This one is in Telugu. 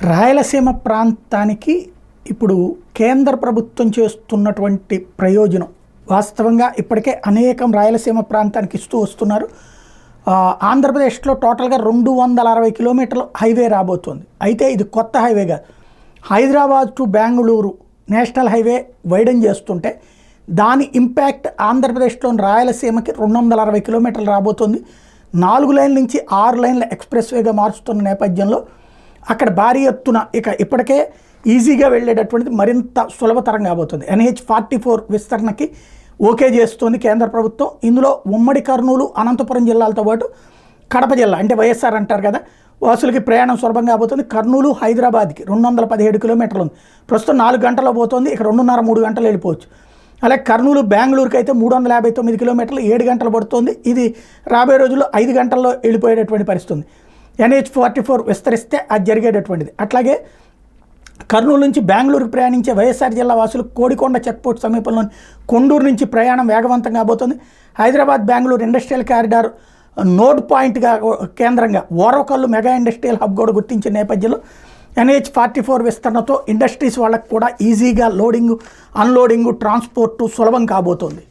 రాయలసీమ ప్రాంతానికి ఇప్పుడు కేంద్ర ప్రభుత్వం చేస్తున్నటువంటి ప్రయోజనం వాస్తవంగా ఇప్పటికే అనేకం రాయలసీమ ప్రాంతానికి ఇస్తూ వస్తున్నారు. ఆంధ్రప్రదేశ్లో టోటల్గా 260 కిలోమీటర్ల హైవే రాబోతుంది. అయితే ఇది కొత్త హైవే కాదు. Hyderabad to Bengaluru national highway వైడన్ చేస్తుంటే దాని ఇంపాక్ట్ ఆంధ్రప్రదేశ్లోని రాయలసీమకి 260 కిలోమీటర్లు రాబోతుంది. 4 లైన్ల నుంచి 6 లైన్ల ఎక్స్ప్రెస్ వేగా మారుస్తున్న నేపథ్యంలో అక్కడ భారీ ఎత్తున ఇప్పటికే ఈజీగా వెళ్ళేటటువంటిది మరింత సులభతరం కాబోతుంది. NH-44 విస్తరణకి ఓకే చేస్తుంది కేంద్ర ప్రభుత్వం. ఇందులో ఉమ్మడి కర్నూలు, అనంతపురం జిల్లాలతో పాటు కడప జిల్లా అంటే వైఎస్ఆర్ అంటారు కదా, వాసులకి ప్రయాణం సులభంగా కాబోతుంది. కర్నూలు హైదరాబాద్కి 217 కిలోమీటర్లు ఉంది. ప్రస్తుతం 4 గంటల్లో పోతుంది. ఇక 2.5-3 గంటలు వెళ్ళిపోవచ్చు. అలాగే కర్నూలు బెంగళూరుకి అయితే 359 కిలోమీటర్లు 7 గంటలు పడుతుంది. ఇది రాబోయే రోజుల్లో 5 గంటల్లో వెళ్ళిపోయేటటువంటి పరిస్థితి ఉంది. NH-44 విస్తరిస్తే అది జరిగేటటువంటిది. అట్లాగే కర్నూలు నుంచి బెంగళూరుకు ప్రయాణించే వైఎస్ఆర్ జిల్లా వాసులు కోడికొండ చెక్పోర్ట్ సమీపంలోని కొండూరు నుంచి ప్రయాణం వేగవంతం కాబోతుంది. Hyderabad Bengaluru industrial corridor node పాయింట్గా కేంద్రంగా ఓరవకల్లు మెగా ఇండస్ట్రియల్ హబ్ కూడా గుర్తించిన నేపథ్యంలో NH-44 విస్తరణతో ఇండస్ట్రీస్ వాళ్ళకు కూడా ఈజీగా లోడింగ్, అన్లోడింగ్, ట్రాన్స్పోర్టు సులభం కాబోతోంది.